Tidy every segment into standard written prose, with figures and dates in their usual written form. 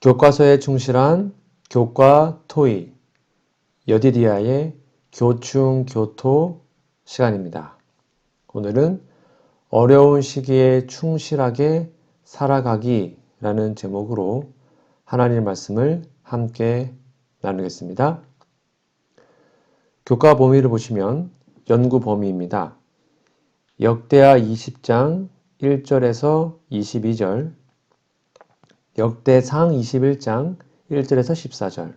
교과서에 충실한 교과 토의, 여디디아의 교충교토 시간입니다. 오늘은 어려운 시기에 충실하게 살아가기라는 제목으로 하나님의 말씀을 함께 나누겠습니다. 교과 범위를 보시면 연구 범위입니다. 역대하 20장 1절에서 22절, 역대상 21장 1절에서 14절,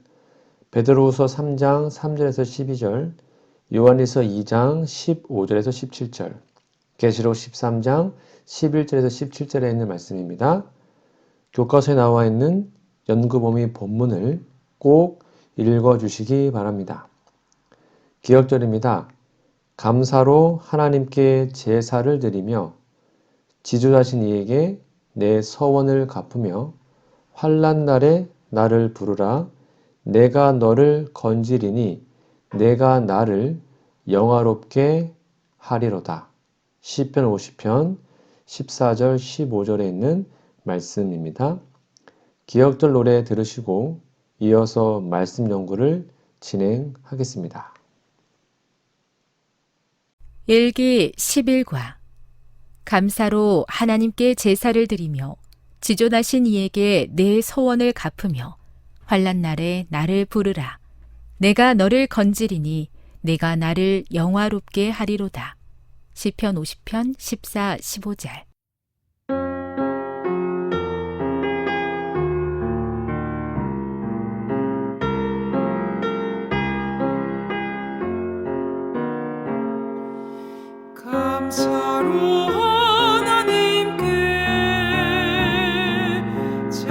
베드로후서 3장 3절에서 12절, 요한일서 2장 15절에서 17절, 계시록 13장 11절에서 17절에 있는 말씀입니다. 교과서에 나와 있는 연구범위 본문을 꼭 읽어주시기 바랍니다. 기억절입니다. 감사로 하나님께 제사를 드리며 지존하신 이에게 내 서원을 갚으며 환난 날에 나를 부르라. 내가 너를 건지리니 내가 나를 영화롭게 하리로다. 시편 50편 14절 15절에 있는 말씀입니다. 기억절 노래 들으시고 이어서 말씀 연구를 진행하겠습니다. 일기 11과 감사로 하나님께 제사를 드리며 지존하신 이에게 내 소원을 갚으며 환난 날에 나를 부르라. 내가 너를 건지리니 내가 나를 영화롭게 하리로다. 시편 50편 14, 15절. 감사로 하나님께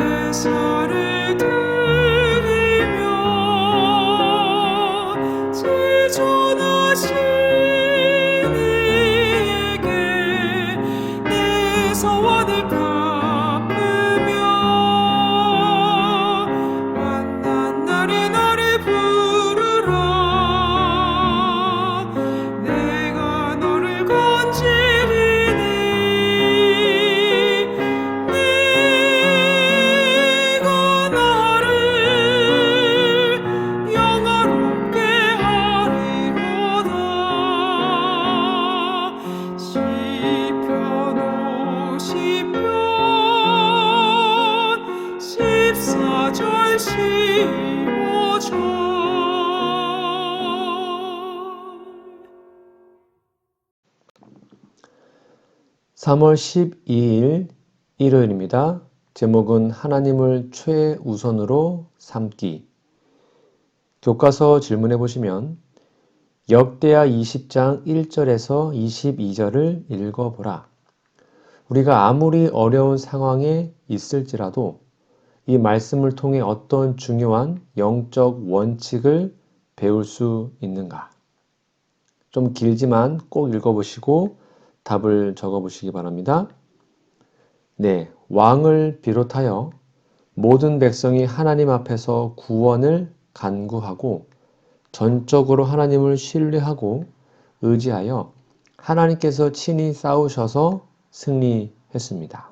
제사를 드리며 지존하신 이에게 내 소원을 갚으며 환난 날에 나를 부르라. 내가 너를 건지리니 내가 나를 영화롭게 하리로다. 시편 50편 14절 15절. (3월 12일) 일요일입니다. 제목은 하나님을 최우선으로 삼기. 교과서 질문해 보시면 역대하 20장 1절에서 22절을 읽어보라. 우리가 아무리 어려운 상황에 있을지라도 이 말씀을 통해 어떤 중요한 영적 원칙을 배울 수 있는가? 좀 길지만 꼭 읽어보시고 답을 적어보시기 바랍니다. 네, 왕을 비롯하여 모든 백성이 하나님 앞에서 구원을 간구하고 전적으로 하나님을 신뢰하고 의지하여 하나님께서 친히 싸우셔서 승리했습니다.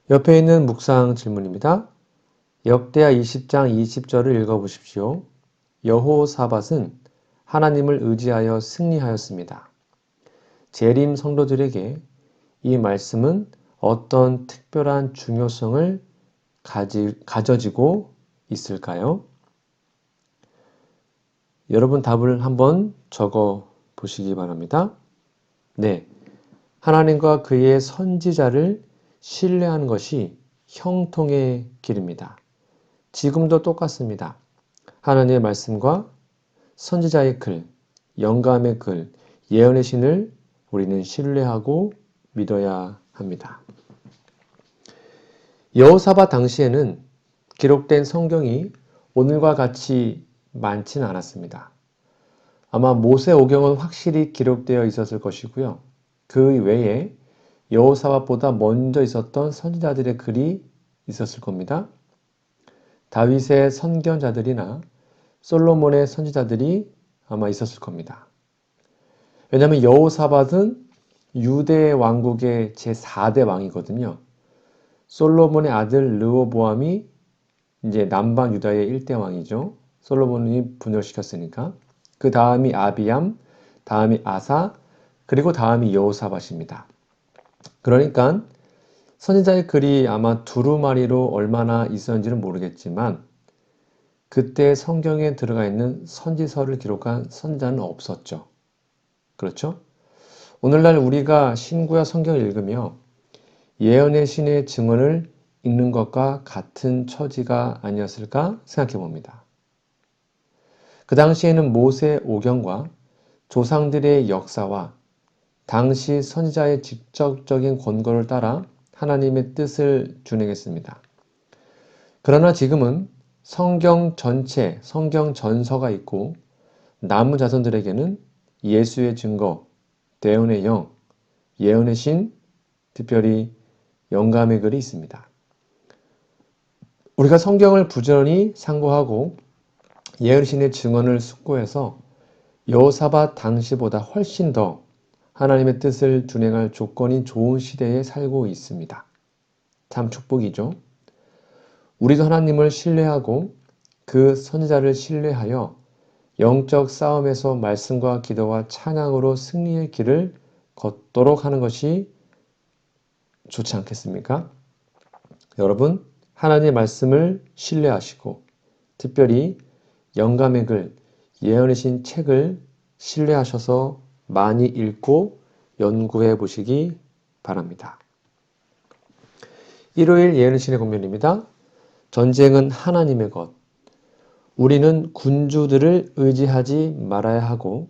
옆에 있는 묵상 질문입니다. 역대하 20장 20절을 읽어보십시오. 여호사밧은 하나님을 의지하여 승리하였습니다. 재림 성도들에게 이 말씀은 어떤 특별한 중요성을 가져지고 있을까요? 여러분 답을 한번 적어 보시기 바랍니다. 네, 하나님과 그의 선지자를 신뢰하는 것이 형통의 길입니다. 지금도 똑같습니다. 하나님의 말씀과 선지자의 글, 영감의 글, 예언의 신을 우리는 신뢰하고 믿어야 합니다. 여호사밧 당시에는 기록된 성경이 오늘과 같이 많지는 않았습니다. 아마 모세오경은 확실히 기록되어 있었을 것이고요. 그 외에 여호사밧보다 먼저 있었던 선지자들의 글이 있었을 겁니다. 다윗의 선견자들이나 솔로몬의 선지자들이 아마 있었을 겁니다. 왜냐하면 여호사밧은 유대 왕국의 제4대 왕이거든요. 솔로몬의 아들 르호보암이 이제 남방 유다의 1대 왕이죠. 솔로몬이 분열시켰으니까. 그 다음이 아비암, 다음이 아사, 그리고 다음이 여호사밧입니다. 그러니까 선지자의 글이 아마 두루마리로 얼마나 있었는지는 모르겠지만 그때 성경에 들어가 있는 선지서를 기록한 선지자는 없었죠. 그렇죠? 오늘날 우리가 신구약 성경을 읽으며 예언의 신의 증언을 읽는 것과 같은 처지가 아니었을까 생각해 봅니다. 그 당시에는 모세 오경과 조상들의 역사와 당시 선지자의 직접적인 권고를 따라 하나님의 뜻을 준행했습니다. 그러나 지금은 성경 전체, 성경 전서가 있고 남은 자손들에게는 예수의 증거, 대언의 영, 예언의 신, 특별히 영감의 글이 있습니다. 우리가 성경을 부지런히 상고하고 예언의 신의 증언을 숙고해서 여호사밧 당시보다 훨씬 더 하나님의 뜻을 준행할 조건이 좋은 시대에 살고 있습니다. 참 축복이죠. 우리도 하나님을 신뢰하고 그 선지자를 신뢰하여 영적 싸움에서 말씀과 기도와 찬양으로 승리의 길을 걷도록 하는 것이 좋지 않겠습니까? 여러분, 하나님의 말씀을 신뢰하시고 특별히 영감의 글, 예언의 신 책을 신뢰하셔서 많이 읽고 연구해 보시기 바랍니다. 일요일 예언의 신의 권면입니다. 전쟁은 하나님의 것. 우리는 군주들을 의지하지 말아야 하고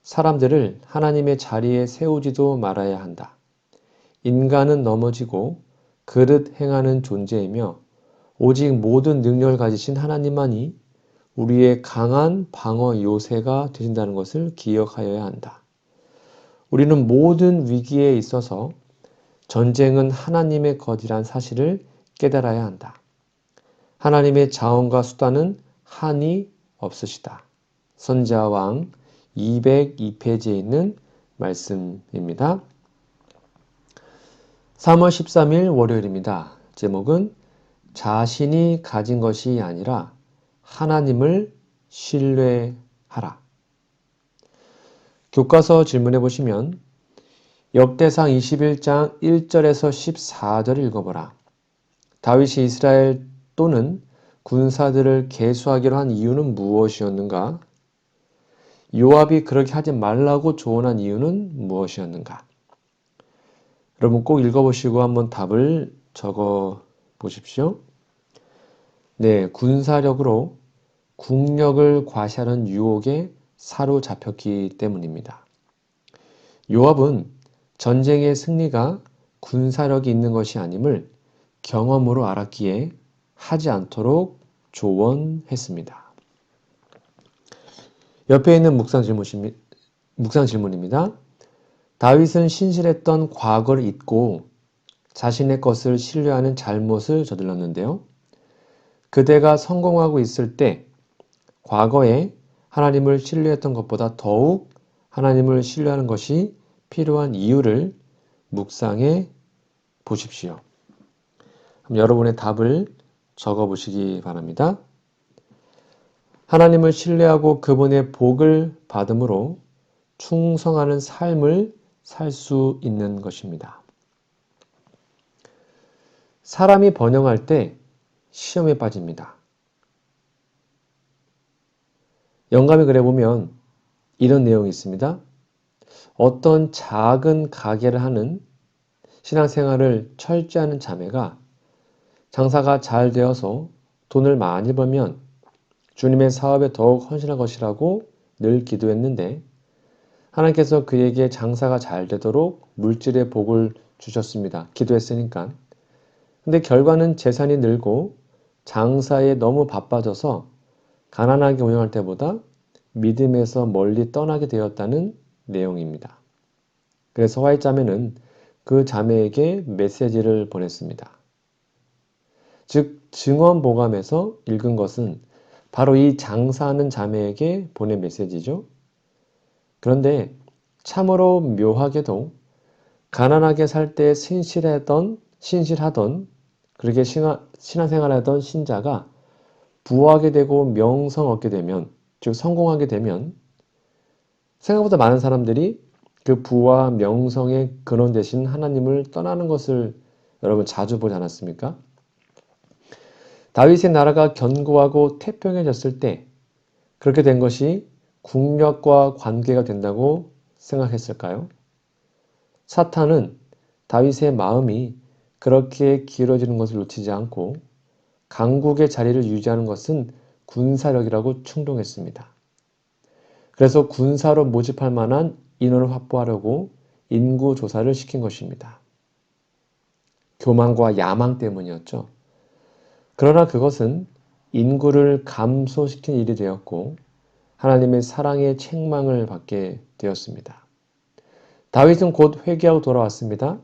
사람들을 하나님의 자리에 세우지도 말아야 한다. 인간은 넘어지고 그릇 행하는 존재이며 오직 모든 능력을 가지신 하나님만이 우리의 강한 방어 요새가 되신다는 것을 기억하여야 한다. 우리는 모든 위기에 있어서 전쟁은 하나님의 것이란 사실을 깨달아야 한다. 하나님의 자원과 수단은 한이 없으시다. 선지자왕 202페이지에 있는 말씀입니다. 3월 13일 월요일입니다. 제목은 자신이 가진 것이 아니라 하나님을 신뢰하라. 교과서 질문해 보시면 역대상 21장 1절에서 14절을 읽어보라. 다윗이 이스라엘 또는 군사들을 계수하기로 한 이유는 무엇이었는가? 요압이 그렇게 하지 말라고 조언한 이유는 무엇이었는가? 여러분 꼭 읽어보시고 한번 답을 적어 보십시오. 네, 군사력으로 국력을 과시하는 유혹에 사로잡혔기 때문입니다. 요압은 전쟁의 승리가 군사력이 있는 것이 아님을 경험으로 알았기에 하지 않도록 조언했습니다. 옆에 있는 묵상 질문입니다. 다윗은 신실했던 과거를 잊고 자신의 것을 신뢰하는 잘못을 저질렀는데요. 그대가 성공하고 있을 때 과거에 하나님을 신뢰했던 것보다 더욱 하나님을 신뢰하는 것이 필요한 이유를 묵상해 보십시오. 여러분의 답을 적어 보시기 바랍니다. 하나님을 신뢰하고 그분의 복을 받음으로 충성하는 삶을 살 수 있는 것입니다. 사람이 번영할 때 시험에 빠집니다. 영감의 글에 보면 이런 내용이 있습니다. 어떤 작은 가게를 하는 신앙생활을 철저하는 자매가 장사가 잘 되어서 돈을 많이 벌면 주님의 사업에 더욱 헌신할 것이라고 늘 기도했는데 하나님께서 그에게 장사가 잘 되도록 물질의 복을 주셨습니다. 기도했으니까. 근데 결과는 재산이 늘고 장사에 너무 바빠져서 가난하게 운영할 때보다 믿음에서 멀리 떠나게 되었다는 내용입니다. 그래서 화이자매는 그 자매에게 메시지를 보냈습니다. 즉 증언보감에서 읽은 것은 바로 이 장사하는 자매에게 보낸 메시지죠. 그런데 참으로 묘하게도 가난하게 살 때 신실하던 그렇게 신앙생활하던 신자가 부하게 되고 명성 얻게 되면, 즉 성공하게 되면 생각보다 많은 사람들이 그 부와 명성의 근원 되신 하나님을 떠나는 것을 여러분 자주 보지 않았습니까? 다윗의 나라가 견고하고 태평해졌을 때 그렇게 된 것이 국력과 관계가 된다고 생각했을까요? 사탄은 다윗의 마음이 그렇게 길어지는 것을 놓치지 않고 강국의 자리를 유지하는 것은 군사력이라고 충동했습니다. 그래서 군사로 모집할 만한 인원을 확보하려고 인구 조사를 시킨 것입니다. 교만과 야망 때문이었죠. 그러나 그것은 인구를 감소시킨 일이 되었고 하나님의 사랑의 책망을 받게 되었습니다. 다윗은 곧 회개하고 돌아왔습니다.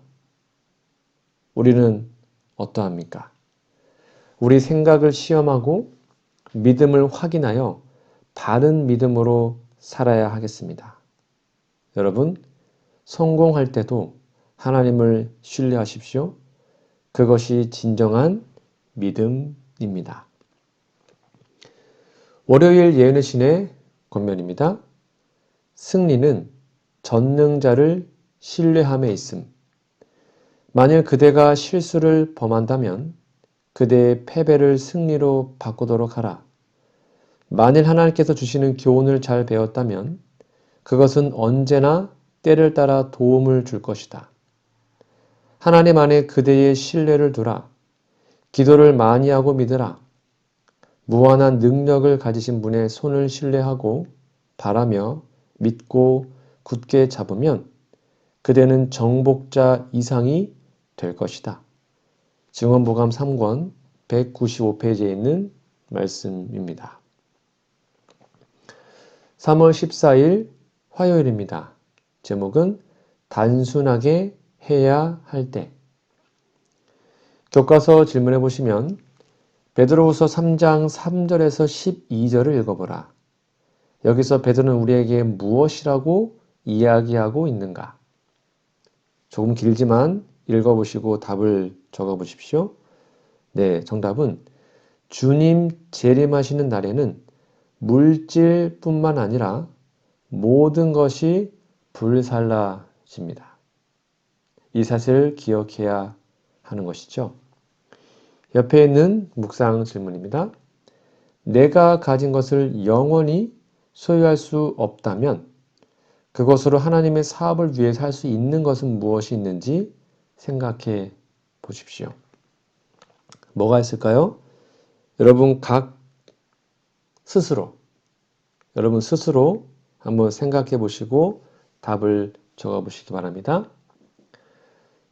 우리는 어떠합니까? 우리 생각을 시험하고 믿음을 확인하여 바른 믿음으로 살아야 하겠습니다. 여러분, 성공할 때도 하나님을 신뢰하십시오. 그것이 진정한 믿음입니다. 월요일 예언의 신의 권면입니다. 승리는 전능자를 신뢰함에 있음. 만일 그대가 실수를 범한다면 그대의 패배를 승리로 바꾸도록 하라. 만일 하나님께서 주시는 교훈을 잘 배웠다면 그것은 언제나 때를 따라 도움을 줄 것이다. 하나님 안에 그대의 신뢰를 두라. 기도를 많이 하고 믿으라. 무한한 능력을 가지신 분의 손을 신뢰하고 바라며 믿고 굳게 잡으면 그대는 정복자 이상이 될 것이다. 증언보감 3권 195페이지에 있는 말씀입니다. 3월 14일 화요일입니다. 제목은 단순하게 해야 할 때. 교과서 질문해 보시면 베드로후서 3장 3절에서 12절을 읽어보라. 여기서 베드로는 우리에게 무엇이라고 이야기하고 있는가? 조금 길지만 읽어보시고 답을 적어보십시오. 네, 정답은 주님 재림하시는 날에는 물질뿐만 아니라 모든 것이 불살라집니다. 이 사실을 기억해야 하는 것이죠. 옆에 있는 묵상 질문입니다. 내가 가진 것을 영원히 소유할 수 없다면 그것으로 하나님의 사업을 위해서 할 수 있는 것은 무엇이 있는지 생각해 보십시오. 뭐가 있을까요? 여러분 스스로 한번 생각해 보시고 답을 적어 보시기 바랍니다.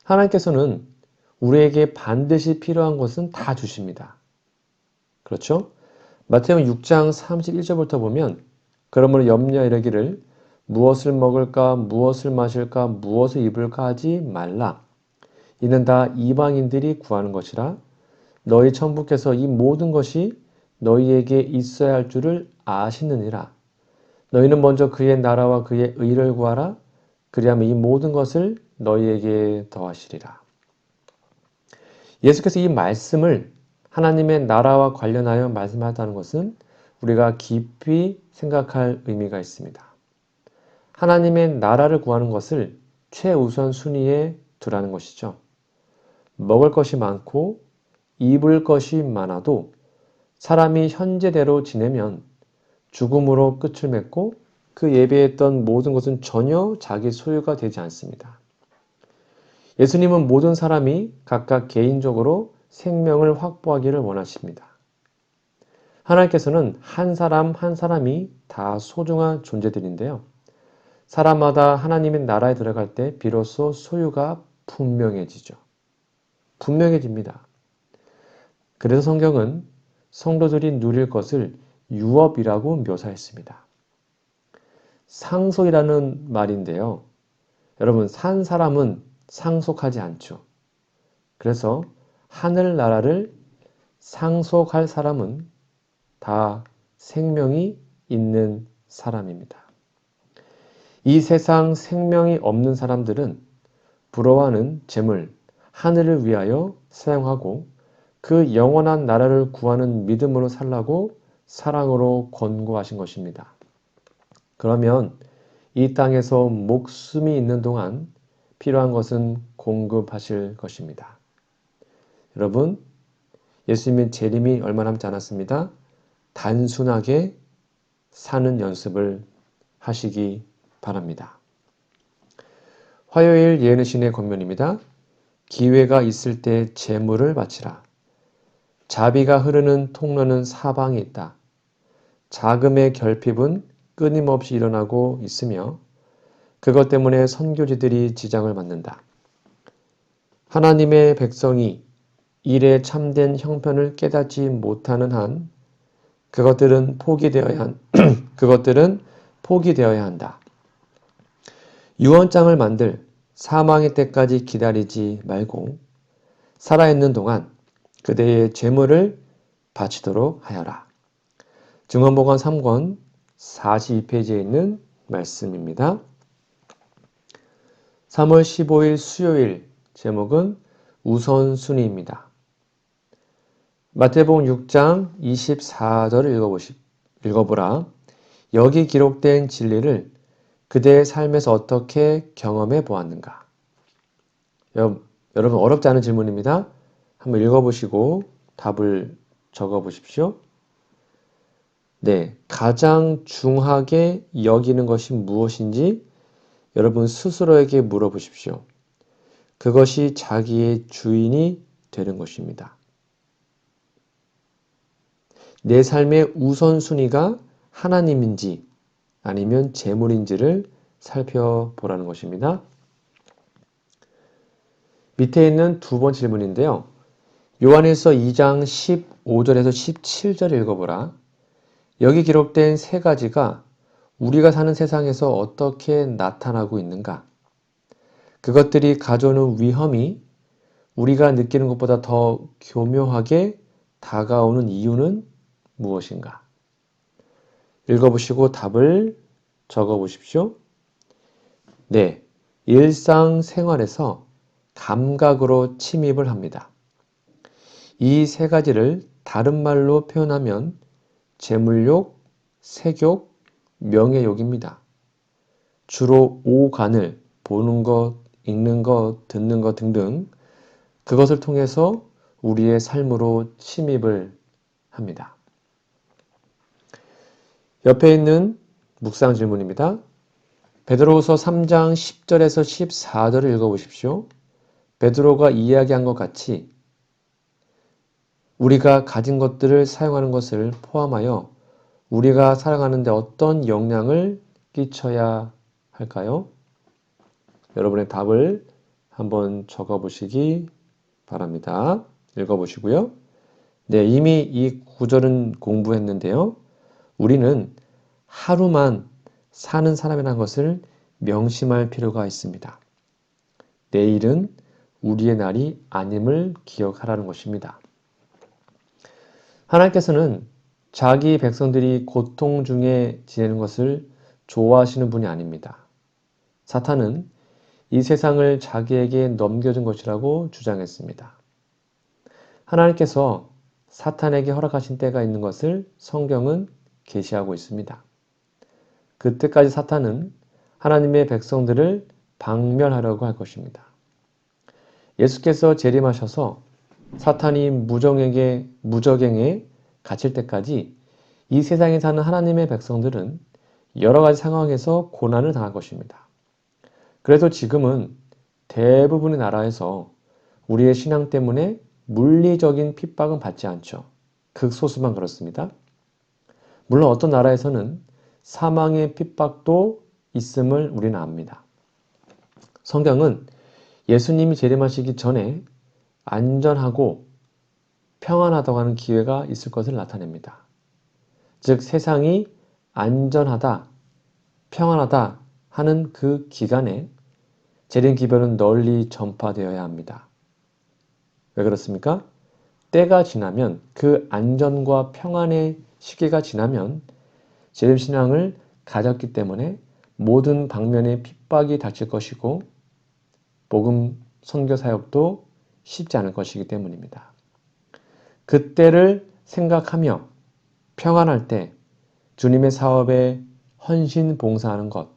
하나님께서는 우리에게 반드시 필요한 것은 다 주십니다. 그렇죠? 마태복음 6장 31절부터 보면 그러므로 염려 이르기를 무엇을 먹을까 무엇을 마실까 무엇을 입을까 하지 말라. 이는 다 이방인들이 구하는 것이라. 너희 천부께서 이 모든 것이 너희에게 있어야 할 줄을 아시느니라. 너희는 먼저 그의 나라와 그의 의를 구하라. 그리하면 이 모든 것을 너희에게 더하시리라. 예수께서 이 말씀을 하나님의 나라와 관련하여 말씀하셨다는 것은 우리가 깊이 생각할 의미가 있습니다. 하나님의 나라를 구하는 것을 최우선 순위에 두라는 것이죠. 먹을 것이 많고 입을 것이 많아도 사람이 현재대로 지내면 죽음으로 끝을 맺고 그 예배했던 모든 것은 전혀 자기 소유가 되지 않습니다. 예수님은 모든 사람이 각각 개인적으로 생명을 확보하기를 원하십니다. 하나님께서는 한 사람 한 사람이 다 소중한 존재들인데요. 사람마다 하나님의 나라에 들어갈 때 비로소 소유가 분명해지죠. 분명해집니다. 그래서 성경은 성도들이 누릴 것을 유업이라고 묘사했습니다. 상속이라는 말인데요. 여러분, 산 사람은 상속하지 않죠. 그래서 하늘나라를 상속할 사람은 다 생명이 있는 사람입니다. 이 세상 생명이 없는 사람들은 부러워하는 재물, 하늘을 위하여 사용하고 그 영원한 나라를 구하는 믿음으로 살라고 사랑으로 권고하신 것입니다. 그러면 이 땅에서 목숨이 있는 동안 필요한 것은 공급하실 것입니다. 여러분, 예수님의 재림이 얼마 남지 않았습니다. 단순하게 사는 연습을 하시기 바랍니다. 화요일 예언의 신의 권면입니다. 기회가 있을 때 재물을 바치라. 자비가 흐르는 통로는 사방에 있다. 자금의 결핍은 끊임없이 일어나고 있으며 그것 때문에 선교지들이 지장을 받는다. 하나님의 백성이 일의 참된 형편을 깨닫지 못하는 한 그것들은 포기되어야 한다. 유언장을 만들 사망의 때까지 기다리지 말고 살아있는 동안 그대의 재물을 바치도록 하여라. 증언복음 3권 42페이지에 있는 말씀입니다. 3월 15일 수요일 제목은 우선순위입니다. 마태복음 6장 24절을 읽어보라. 여기 기록된 진리를 그대의 삶에서 어떻게 경험해 보았는가? 여러분 어렵지 않은 질문입니다. 한번 읽어보시고 답을 적어보십시오. 네, 가장 중하게 여기는 것이 무엇인지 여러분 스스로에게 물어보십시오. 그것이 자기의 주인이 되는 것입니다. 내 삶의 우선순위가 하나님인지 아니면 재물인지를 살펴보라는 것입니다. 밑에 있는 두 번째 질문인데요. 요한일서 2장 15절에서 17절 읽어보라. 여기 기록된 세 가지가 우리가 사는 세상에서 어떻게 나타나고 있는가? 그것들이 가져오는 위험이 우리가 느끼는 것보다 더 교묘하게 다가오는 이유는 무엇인가? 읽어보시고 답을 적어보십시오. 네, 일상생활에서 감각으로 침입을 합니다. 이 세 가지를 다른 말로 표현하면 재물욕, 색욕, 명예욕입니다. 주로 오간을 보는 것, 읽는 것, 듣는 것 등등 그것을 통해서 우리의 삶으로 침입을 합니다. 옆에 있는 묵상 질문입니다. 베드로후서 3장 10절에서 14절을 읽어보십시오. 베드로가 이야기한 것 같이 우리가 가진 것들을 사용하는 것을 포함하여 우리가 살아가는 데 어떤 영향을 끼쳐야 할까요? 여러분의 답을 한번 적어보시기 바랍니다. 읽어보시고요. 네, 이미 이 구절은 공부했는데요. 우리는 하루만 사는 사람이라는 것을 명심할 필요가 있습니다. 내일은 우리의 날이 아님을 기억하라는 것입니다. 하나님께서는 자기 백성들이 고통 중에 지내는 것을 좋아하시는 분이 아닙니다. 사탄은 이 세상을 자기에게 넘겨준 것이라고 주장했습니다. 하나님께서 사탄에게 허락하신 때가 있는 것을 성경은 계시하고 있습니다. 그때까지 사탄은 하나님의 백성들을 박멸하려고 할 것입니다. 예수께서 재림하셔서 사탄이 무적행에 갇힐 때까지 이 세상에 사는 하나님의 백성들은 여러 가지 상황에서 고난을 당할 것입니다. 그래도 지금은 대부분의 나라에서 우리의 신앙 때문에 물리적인 핍박은 받지 않죠. 극소수만 그렇습니다. 물론 어떤 나라에서는 사망의 핍박도 있음을 우리는 압니다. 성경은 예수님이 재림하시기 전에 안전하고 평안하다고 하는 기회가 있을 것을 나타냅니다. 즉 세상이 안전하다, 평안하다 하는 그 기간에 재림 기별은 널리 전파되어야 합니다. 왜 그렇습니까? 때가 지나면 그 안전과 평안의 시기가 지나면 재림신앙을 가졌기 때문에 모든 방면에 핍박이 닥칠 것이고 복음 선교 사역도 쉽지 않을 것이기 때문입니다. 그때를 생각하며 평안할 때 주님의 사업에 헌신 봉사하는 것,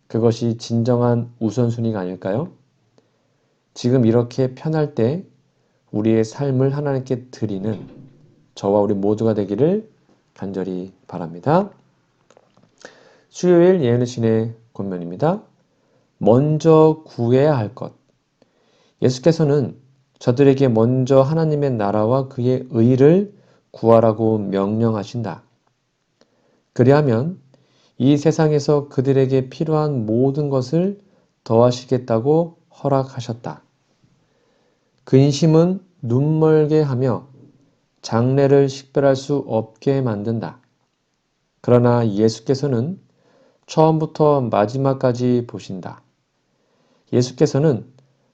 그것이 진정한 우선순위가 아닐까요? 지금 이렇게 편할 때 우리의 삶을 하나님께 드리는 저와 우리 모두가 되기를 간절히 바랍니다. 수요일 예언의 신의 권면입니다. 먼저 구해야 할 것. 예수께서는 저들에게 먼저 하나님의 나라와 그의 의를 구하라고 명령하신다. 그리하면 이 세상에서 그들에게 필요한 모든 것을 더하시겠다고 허락하셨다. 근심은 눈멀게 하며 장래를 식별할 수 없게 만든다. 그러나 예수께서는 처음부터 마지막까지 보신다. 예수께서는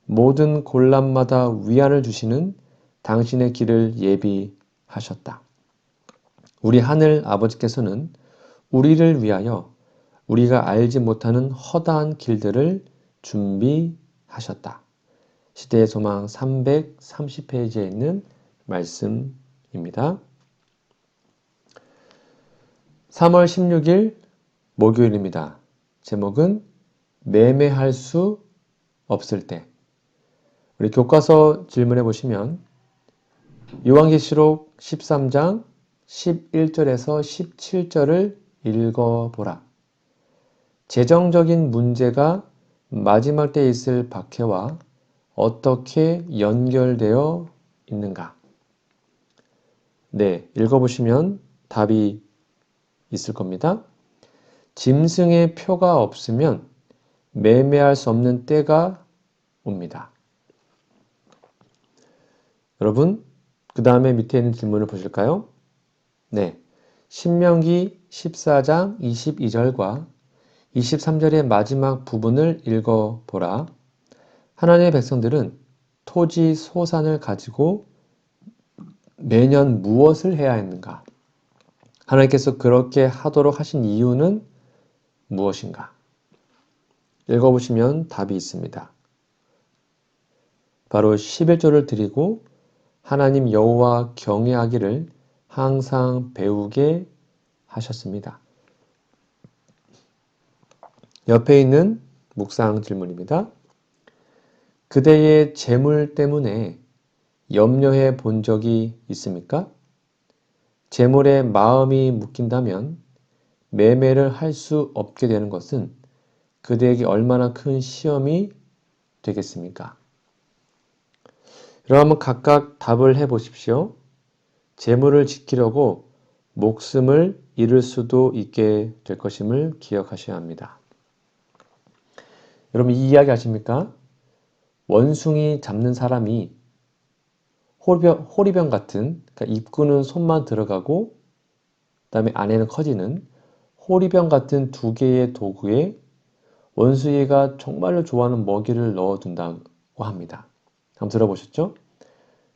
모든 곤란마다 위안을 주시는 당신의 길을 예비하셨다. 우리 하늘 아버지께서는 우리를 위하여 우리가 알지 못하는 허다한 길들을 준비하셨다. 시대의 소망 330페이지에 있는 말씀입니다. 3월 16일 목요일입니다. 제목은 매매할 수 없을 때. 우리 교과서 질문해 보시면 요한계시록 13장 11절에서 17절을 읽어보라. 재정적인 문제가 마지막 때에 있을 박해와 어떻게 연결되어 있는가? 네, 읽어보시면 답이 있을 겁니다. 짐승의 표가 없으면 매매할 수 없는 때가 옵니다. 여러분, 그 다음에 밑에 있는 질문을 보실까요? 네, 신명기 14장 22절과 23절의 마지막 부분을 읽어보라. 하나님의 백성들은 토지 소산을 가지고 매년 무엇을 해야 했는가? 하나님께서 그렇게 하도록 하신 이유는 무엇인가? 읽어보시면 답이 있습니다. 바로 11조를 드리고 하나님 여호와 경외하기를 항상 배우게 하셨습니다. 옆에 있는 묵상 질문입니다. 그대의 재물 때문에 염려해 본 적이 있습니까? 재물에 마음이 묶인다면 매매를 할 수 없게 되는 것은 그대에게 얼마나 큰 시험이 되겠습니까? 여러분 한번 각각 답을 해 보십시오. 재물을 지키려고 목숨을 잃을 수도 있게 될 것임을 기억하셔야 합니다. 여러분 이 이야기 아십니까? 원숭이 잡는 사람이 호리병 같은, 그러니까 입구는 손만 들어가고 그다음에 안에는 커지는 호리병 같은 두 개의 도구에 원숭이가 정말로 좋아하는 먹이를 넣어둔다고 합니다. 한번 들어보셨죠?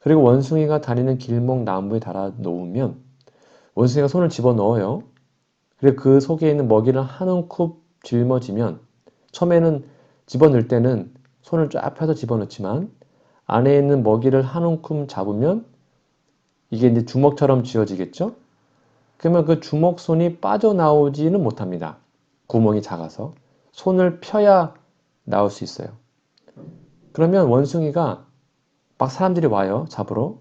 그리고 원숭이가 다니는 길목 나무에 달아 놓으면 원숭이가 손을 집어넣어요. 그리고 그 속에 있는 먹이를 한 움큼 짊어지면 처음에는 집어넣을 때는 손을 쫙 펴서 집어넣지만 안에 있는 먹이를 한 움큼 잡으면 이게 이제 주먹처럼 쥐어지겠죠? 그러면 그 주먹손이 빠져나오지는 못합니다. 구멍이 작아서. 손을 펴야 나올 수 있어요. 그러면 원숭이가 막 사람들이 와요. 잡으러.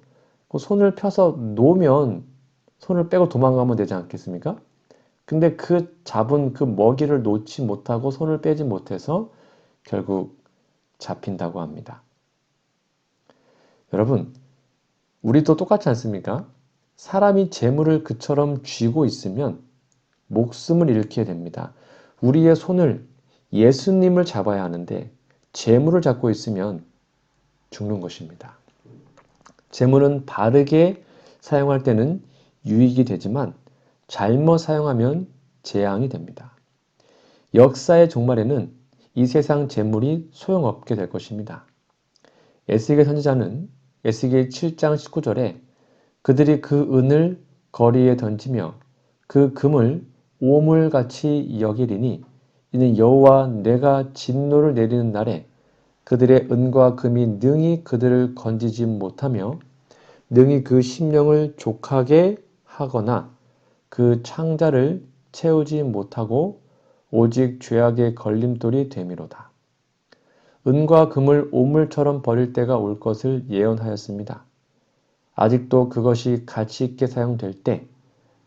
그 손을 펴서 놓으면 손을 빼고 도망가면 되지 않겠습니까? 근데 그 잡은 그 먹이를 놓지 못하고 손을 빼지 못해서 결국 잡힌다고 합니다. 여러분, 우리도 똑같지 않습니까? 사람이 재물을 그처럼 쥐고 있으면 목숨을 잃게 됩니다. 우리의 손을 예수님을 잡아야 하는데 재물을 잡고 있으면 죽는 것입니다. 재물은 바르게 사용할 때는 유익이 되지만 잘못 사용하면 재앙이 됩니다. 역사의 종말에는 이 세상 재물이 소용없게 될 것입니다. 에스겔 선지자는 에스겔 7장 19절에 그들이 그 은을 거리에 던지며 그 금을 오물같이 여기리니 이는 여호와 내가 진노를 내리는 날에 그들의 은과 금이 능히 그들을 건지지 못하며 능히 그 심령을 족하게 하거나 그 창자를 채우지 못하고 오직 죄악의 걸림돌이 됨이로다. 은과 금을 오물처럼 버릴 때가 올 것을 예언하였습니다. 아직도 그것이 가치 있게 사용될 때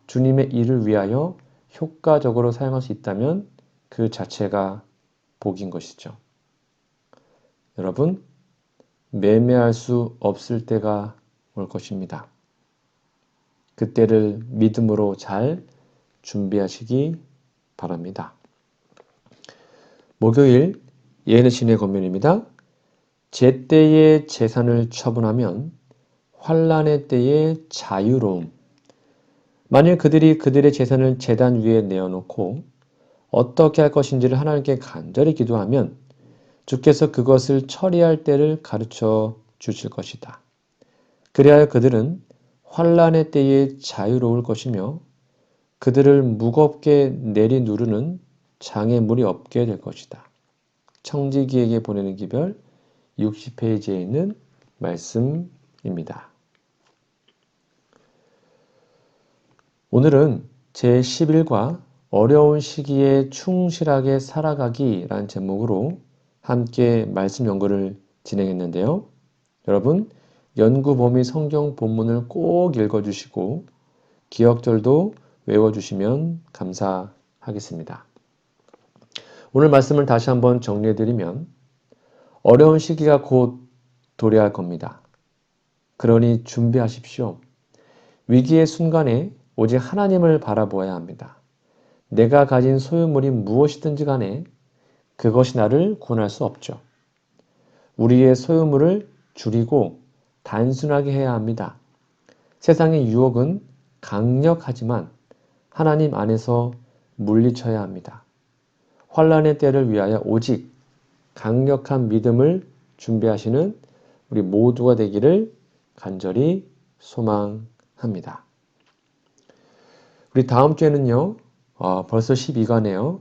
주님의 일을 위하여 효과적으로 사용할 수 있다면 그 자체가 복인 것이죠. 여러분, 매매할 수 없을 때가 올 것입니다. 그때를 믿음으로 잘 준비하시기 바랍니다. 목요일 예언의 신의 권면입니다. 제때에 재산을 처분하면 환난의 때에 자유로움. 만일 그들이 그들의 재산을 제단 위에 내어놓고 어떻게 할 것인지를 하나님께 간절히 기도하면 주께서 그것을 처리할 때를 가르쳐 주실 것이다. 그리하여 그들은 환난의 때에 자유로울 것이며 그들을 무겁게 내리누르는 장애물이 없게 될 것이다. 청지기에게 보내는 기별 60페이지에 있는 말씀입니다. 오늘은 제11과 어려운 시기에 충실하게 살아가기라는 제목으로 함께 말씀 연구를 진행했는데요. 여러분, 연구 범위 성경 본문을 꼭 읽어주시고 기억절도 외워주시면 감사하겠습니다. 오늘 말씀을 다시 한번 정리해드리면 어려운 시기가 곧 도래할 겁니다. 그러니 준비하십시오. 위기의 순간에 오직 하나님을 바라보아야 합니다. 내가 가진 소유물이 무엇이든지 간에 그것이 나를 구원할 수 없죠. 우리의 소유물을 줄이고 단순하게 해야 합니다. 세상의 유혹은 강력하지만 하나님 안에서 물리쳐야 합니다. 환난의 때를 위하여 오직 강력한 믿음을 준비하시는 우리 모두가 되기를 간절히 소망합니다. 우리 다음 주에는요, 벌써 12가네요.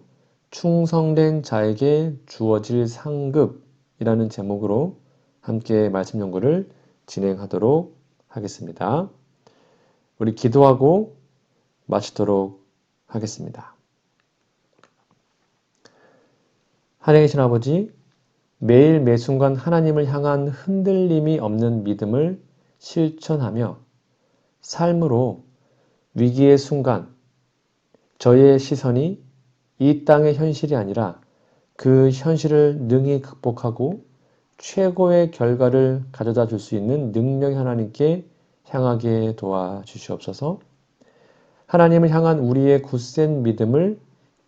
충성된 자에게 주어질 상급이라는 제목으로 함께 말씀 연구를 진행하도록 하겠습니다. 우리 기도하고 마치도록 하겠습니다. 하늘에 계신 아버지, 매일 매순간 하나님을 향한 흔들림이 없는 믿음을 실천하며 삶으로 위기의 순간 저의 시선이 이 땅의 현실이 아니라 그 현실을 능히 극복하고 최고의 결과를 가져다 줄 수 있는 능력의 하나님께 향하게 도와주시옵소서. 하나님을 향한 우리의 굳센 믿음을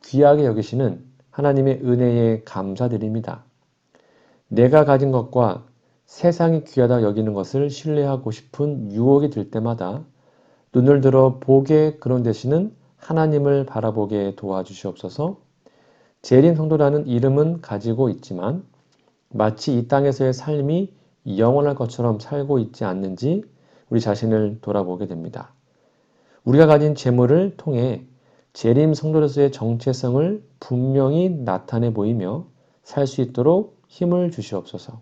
귀하게 여기시는 하나님의 은혜에 감사드립니다. 내가 가진 것과 세상이 귀하다 여기는 것을 신뢰하고 싶은 유혹이 들 때마다 눈을 들어 복의 근원 되시는 하나님을 바라보게 도와주시옵소서. 재림 성도라는 이름은 가지고 있지만 마치 이 땅에서의 삶이 영원할 것처럼 살고 있지 않는지 우리 자신을 돌아보게 됩니다. 우리가 가진 재물을 통해 재림 성도로서의 정체성을 분명히 나타내 보이며 살 수 있도록 힘을 주시옵소서.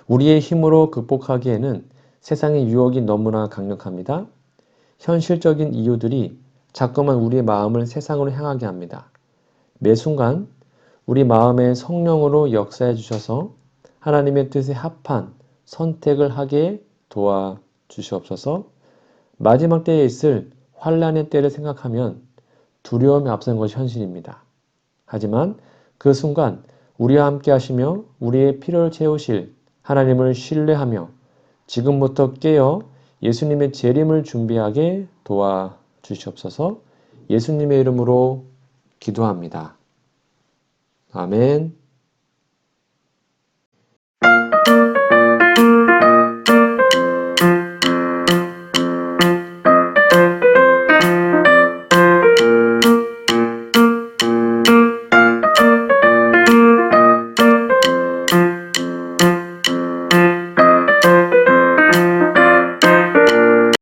우리의 힘으로 극복하기에는 세상의 유혹이 너무나 강력합니다. 현실적인 이유들이 자꾸만 우리의 마음을 세상으로 향하게 합니다. 매 순간 우리 마음의 성령으로 역사해 주셔서 하나님의 뜻에 합한 선택을 하게 도와주시옵소서. 마지막 때에 있을 환난의 때를 생각하면 두려움이 앞선 것이 현실입니다. 하지만 그 순간 우리와 함께 하시며 우리의 필요를 채우실 하나님을 신뢰하며 지금부터 깨어 예수님의 재림을 준비하게 도와주시옵소서. 예수님의 이름으로 기도합니다. 아멘.